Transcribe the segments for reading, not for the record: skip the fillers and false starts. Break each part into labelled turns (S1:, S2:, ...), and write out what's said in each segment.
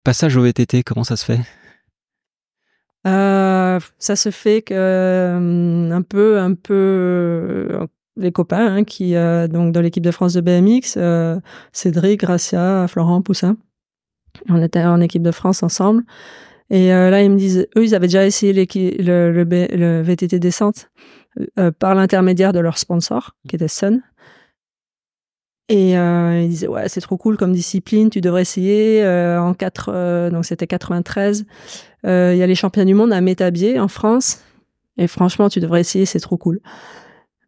S1: Passage au VTT, comment ça se fait?
S2: Ça se fait que un peu les copains qui donc dans l'équipe de France de BMX, Cédric, Gracia, Florent, Poussin. On était en équipe de France ensemble. Et là, ils me disent, eux, ils avaient déjà essayé le VTT descente par l'intermédiaire de leur sponsor, qui était Sun. Et ils disaient, ouais, c'est trop cool comme discipline, tu devrais essayer. Donc c'était 93. Il y a les championnats du monde à Métabier, en France. Et franchement, tu devrais essayer, c'est trop cool.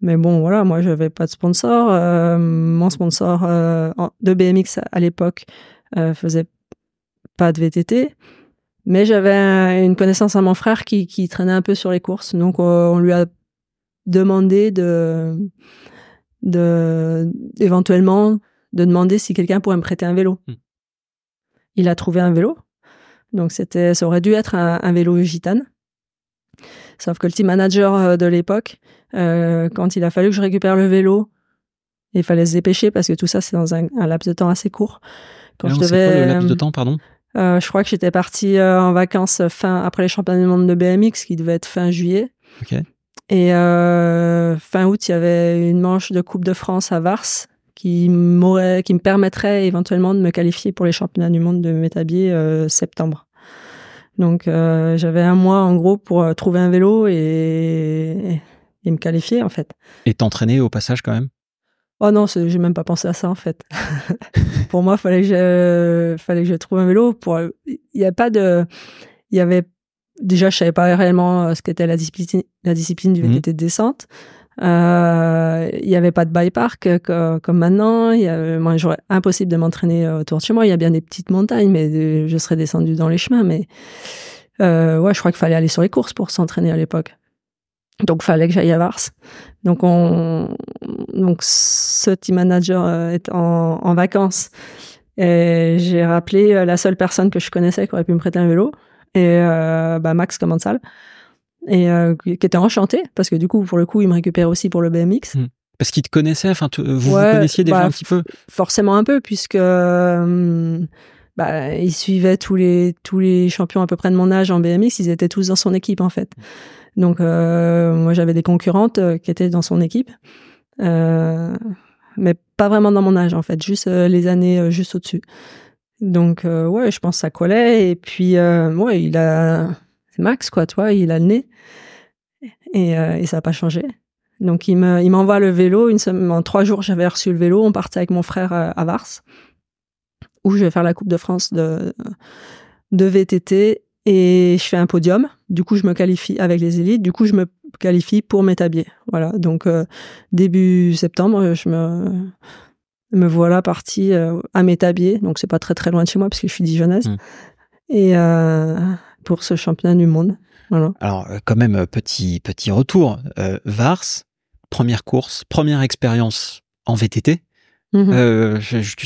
S2: Mais bon, voilà, moi, j'avais pas de sponsor. Mon sponsor de BMX à l'époque faisait pas de VTT. Mais j'avais une connaissance à mon frère qui traînait un peu sur les courses. Donc, on lui a demandé éventuellement de demander si quelqu'un pourrait me prêter un vélo. Il a trouvé un vélo. Donc, ça aurait dû être un vélo Gitane. Sauf que le team manager de l'époque, quand il a fallu que je récupère le vélo, il fallait se dépêcher parce que tout ça, c'est dans un laps de temps assez court.
S1: Quand c'est quoi le laps de temps, pardon?
S2: Je crois que j'étais partie en vacances après les championnats du monde de BMX, qui devait être fin juillet.
S1: Okay.
S2: Et fin août, il y avait une manche de Coupe de France à Vars qui me permettrait éventuellement de me qualifier pour les championnats du monde de Métabier septembre. Donc j'avais un mois en gros pour trouver un vélo et me qualifier en fait.
S1: Et t'entraîner au passage quand même?
S2: Oh non, j'ai même pas pensé à ça en fait. Pour moi, fallait que je trouve un vélo. Déjà, je savais pas réellement ce qu'était la discipline du VTT de descente. Il y avait pas de bike park comme maintenant. Moi, j'aurais impossible de m'entraîner autour de chez moi. Il y a bien des petites montagnes, mais je serais descendue dans les chemins. Mais ouais, je crois qu'il fallait aller sur les courses pour s'entraîner à l'époque. Donc, fallait que j'aille à Vars. Donc, ce team manager est en vacances. Et j'ai rappelé la seule personne que je connaissais qui aurait pu me prêter un vélo. Et Max Commensal. Et qui était enchanté, parce que du coup, pour le coup, il me récupère aussi pour le BMX.
S1: Parce qu'il te connaissait, enfin, vous connaissiez déjà un petit peu?
S2: Forcément un peu, puisque il suivait tous les champions à peu près de mon âge en BMX, ils étaient tous dans son équipe, en fait. Donc, moi, j'avais des concurrentes qui étaient dans son équipe, mais pas vraiment dans mon âge, en fait, juste les années juste au-dessus. Donc, ouais, je pense que ça collait. Et puis, ouais, c'est Max, quoi, toi, il a le nez. Et ça n'a pas changé. Donc, il m'envoie le vélo. En 3 jours, j'avais reçu le vélo. On partait avec mon frère à Vars, où je vais faire la Coupe de France de VTT. Et je fais un podium. Du coup, je me qualifie avec les élites. Du coup, je me qualifie pour Métabier. Voilà. Donc, début septembre, je me voilà partie à Métabier. Donc, c'est pas très, très loin de chez moi, parce que je suis dijonnaise. Et pour ce championnat du monde. Voilà.
S1: Alors, quand même, petit retour. Vars, première course, première expérience en VTT. Tu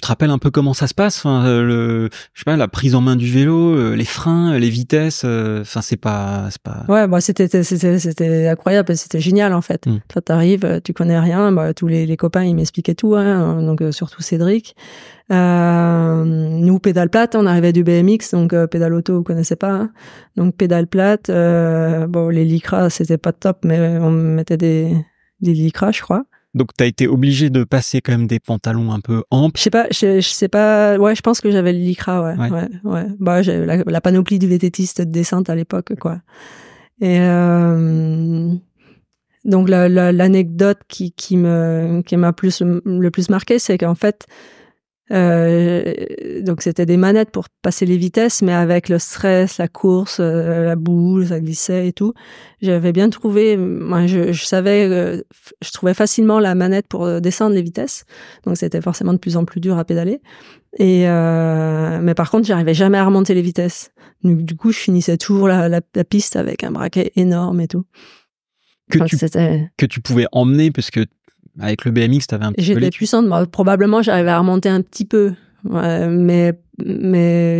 S1: te rappelles un peu comment ça se passe? Enfin, je sais pas, la prise en main du vélo, les freins, les vitesses. Enfin, c'est pas.
S2: Ouais, bah c'était incroyable, c'était génial en fait. Toi, t'arrives, tu connais rien. Bah, tous les copains, ils m'expliquaient tout, hein. Donc surtout Cédric. Nous, pédale plate, on arrivait du BMX, donc pédale auto, vous connaissez pas. Hein. Donc pédale plate. Bon, les lycras, c'était pas top, mais on mettait des lycras, je crois.
S1: Donc, t'as été obligé de passer quand même des pantalons un peu amples.
S2: Je sais pas. Ouais, je pense que j'avais le lycra, ouais. Bah, j'avais la panoplie du VTTiste de descente à l'époque, quoi. Et donc l'anecdote qui m'a le plus marqué, c'est qu'en fait, donc c'était des manettes pour passer les vitesses, mais avec le stress, la course, la boule, ça glissait et tout. J'avais bien trouvé, moi je savais, je trouvais facilement la manette pour descendre les vitesses, donc c'était forcément de plus en plus dur à pédaler. Et mais par contre, j'arrivais jamais à remonter les vitesses. Donc, du coup, je finissais toujours la piste avec un braquet énorme et tout.
S1: Que tu pouvais emmener, parce que avec le BMX, t'avais un petit peu...
S2: J'étais puissante, moi, probablement j'arrivais à remonter un petit peu, ouais, mais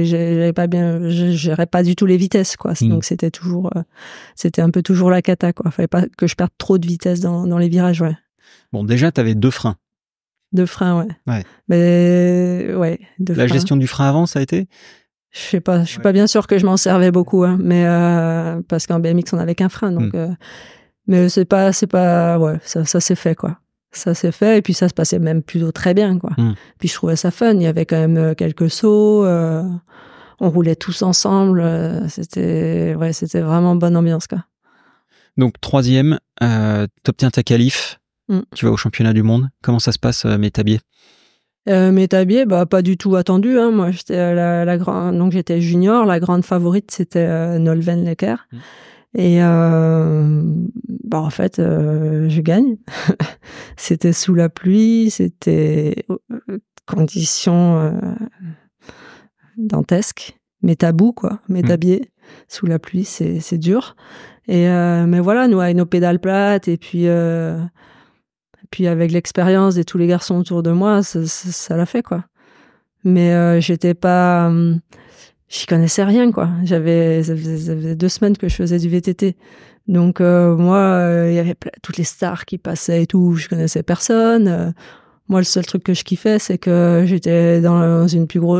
S2: j'avais pas bien, je gérais pas du tout les vitesses, quoi. Donc c'était un peu toujours la cata, quoi. Fallait pas que je perde trop de vitesse dans les virages, ouais.
S1: Bon, déjà, t'avais 2 freins.
S2: 2 freins, ouais.
S1: Ouais.
S2: Mais ouais, 2 freins.
S1: La gestion du frein avant, ça a été?
S2: Je sais pas, je suis pas bien sûr que je m'en servais beaucoup, hein, mais parce qu'en BMX on avait qu'un frein, donc. Mais c'est pas, ouais, ça s'est fait quoi. Ça s'est fait et puis ça se passait même plutôt très bien quoi. Puis je trouvais ça fun. Il y avait quand même quelques sauts, on roulait tous ensemble. C'était vraiment bonne ambiance quoi.
S1: Donc 3e, t'obtiens ta qualif, tu vas au championnat du monde. Comment ça se passe, Métabier?
S2: Métabier, pas du tout attendu. Hein. Moi, j'étais donc j'étais junior. La grande favorite, c'était Nolwenn Lecker. Et en fait, je gagne. C'était sous la pluie, c'était conditions dantesques, métabou quoi, métabier. Sous la pluie, c'est dur. Et mais voilà, nous avec nos pédales plates et puis avec l'expérience de tous les garçons autour de moi, ça l'a fait quoi. Mais j'étais pas, j'y connaissais rien quoi. Ça faisait 2 semaines que je faisais du VTT, donc moi, il y avait toutes les stars qui passaient et tout. Je connaissais personne. Moi, le seul truc que je kiffais, c'est que j'étais dans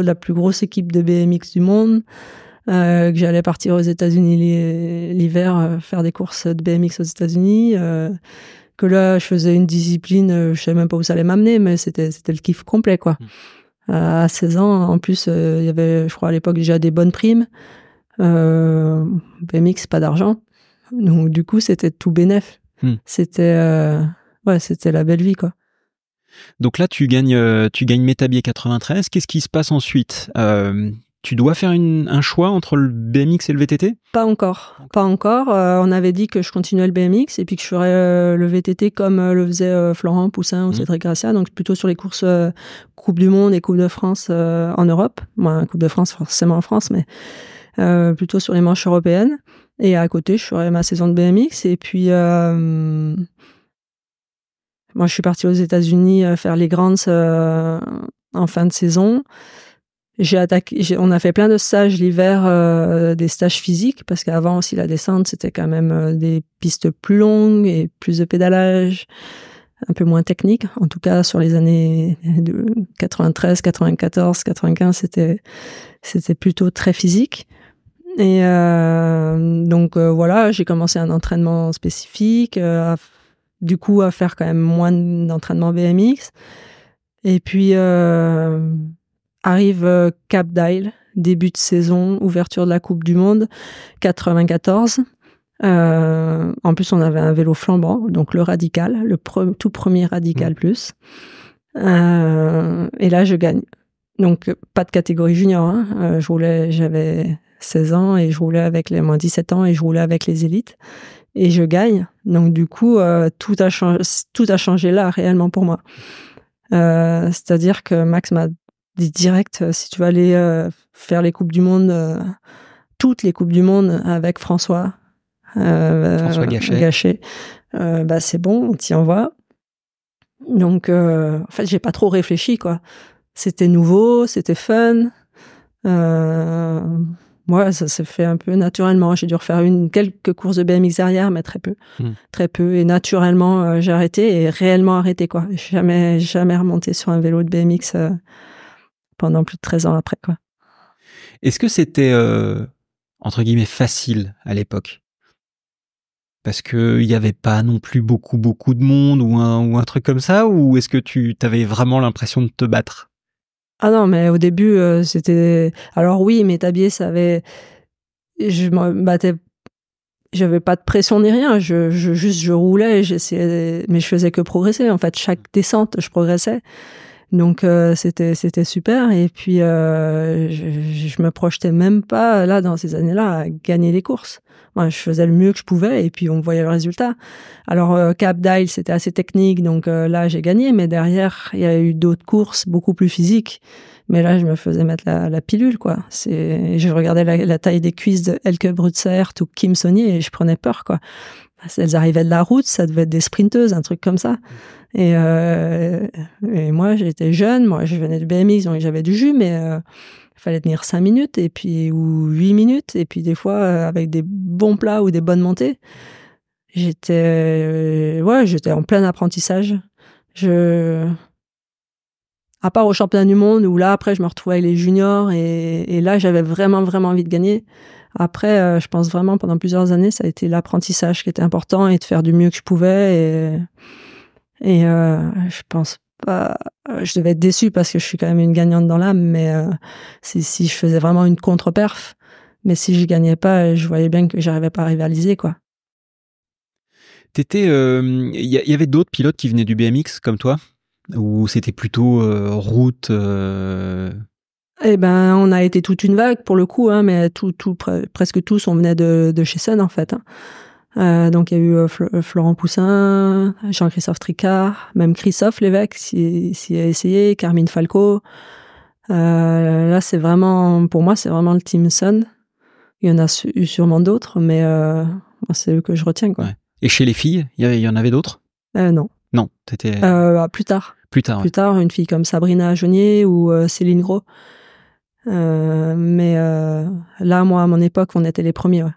S2: la plus grosse équipe de BMX du monde. Que j'allais partir aux États-Unis l'hiver faire des courses de BMX aux États-Unis. Que là, je faisais une discipline, je savais même pas où ça allait m'amener, mais c'était le kiff complet, quoi. À 16 ans, en plus, il y avait, je crois, à l'époque, déjà des bonnes primes. BMX, pas d'argent. Donc, du coup, c'était tout bénef. C'était la belle vie, quoi.
S1: Donc là, tu gagnes Métabier 93. Qu'est-ce qui se passe ensuite? Tu dois faire un choix entre le BMX et le VTT?
S2: Pas encore. On avait dit que je continuais le BMX et puis que je ferais le VTT comme le faisait Florent Poussin ou Cédric Gracia, donc plutôt sur les courses Coupe du Monde et Coupe de France en Europe. Moi, Coupe de France forcément en France, mais plutôt sur les manches européennes. Et à côté, je ferais ma saison de BMX. Et puis, moi, je suis partie aux États-Unis faire les Grands en fin de saison. On a fait plein de stages l'hiver, des stages physiques, parce qu'avant aussi la descente, c'était quand même des pistes plus longues et plus de pédalage, un peu moins technique. En tout cas, sur les années de 93, 94, 95, c'était plutôt très physique. Et donc voilà, j'ai commencé un entraînement spécifique, du coup à faire quand même moins d'entraînement BMX. Et puis arrive Cap d'Isle, début de saison, ouverture de la Coupe du Monde, 94. En plus, on avait un vélo flambant, donc le Radical, tout premier Radical Plus. Et là, je gagne. Donc, pas de catégorie junior. Hein. J'avais 16 ans et je roulais avec les moins 17 ans et je roulais avec les élites. Et je gagne. Donc, du coup, tout a changé là, réellement pour moi. C'est-à-dire que Max m'a dit direct, si tu vas aller faire les Coupes du Monde, toutes les Coupes du Monde avec François Gachet, c'est bon, on t'y envoie. Donc, en fait, j'ai pas trop réfléchi, quoi. C'était nouveau, c'était fun. Moi, ça s'est fait un peu naturellement. J'ai dû refaire quelques courses de BMX derrière, mais très peu. Très peu. Et naturellement, j'ai arrêté et réellement arrêté, quoi. Jamais remonté sur un vélo de BMX pendant plus de 13 ans après, quoi.
S1: Est-ce que c'était, entre guillemets, facile à l'époque? Parce que il y avait pas non plus beaucoup de monde ou un truc comme ça, ou est-ce que tu t'avais vraiment l'impression de te battre?
S2: Ah non, mais au début, c'était... Alors oui, Métabier, je me battais... J'avais pas de pression ni rien, je roulais, j'essayais, mais je faisais que progresser. En fait, chaque descente, je progressais. Donc c'était super. Et puis je me projetais même pas là dans ces années-là à gagner les courses. Moi, je faisais le mieux que je pouvais et puis on voyait le résultat. Alors Cap d'Isle, c'était assez technique, donc là j'ai gagné. Mais derrière, il y a eu d'autres courses beaucoup plus physiques. Mais là, je me faisais mettre la pilule, quoi. Je regardais la taille des cuisses de Elke Brutzert ou Kim Saunier et je prenais peur, quoi. Elles arrivaient de la route, ça devait être des sprinteuses, un truc comme ça. Et moi, j'étais jeune, moi, je venais du BMX, donc j'avais du jus, mais il fallait tenir 5 minutes, et puis, ou 8 minutes, et puis des fois, avec des bons plats ou des bonnes montées, j'étais en plein apprentissage. À part au championnat du monde, où là, après, je me retrouvais avec les juniors, et là, j'avais vraiment, vraiment envie de gagner. Après, je pense vraiment, pendant plusieurs années, ça a été l'apprentissage qui était important, et de faire du mieux que je pouvais, et je pense pas... Je devais être déçue, parce que je suis quand même une gagnante dans l'âme, mais si je faisais vraiment une contre-perf, mais si je gagnais pas, je voyais bien que j'arrivais pas à rivaliser, quoi.
S1: Y avait d'autres pilotes qui venaient du BMX comme toi, ou c'était plutôt route
S2: Eh ben, on a été toute une vague pour le coup, hein, mais presque tous, on venait de chez Sun, en fait. Donc il y a eu Florent Poussin, Jean-Christophe Tricard, même Christophe Lévesque s'y a essayé, Carmine Falco. Là, c'est vraiment, pour moi, c'est vraiment le team Sun. Il y en a eu sûrement d'autres, mais moi, c'est eux que je retiens, quoi.
S1: Ouais. Et chez les filles, il y en avait d'autres?
S2: Non.
S1: Non, t'étais...
S2: Plus tard.
S1: Plus tard, ouais.
S2: Plus tard, une fille comme Sabrina Jeunier ou Céline Gros. Mais là, moi, à mon époque, on était les premiers, ouais.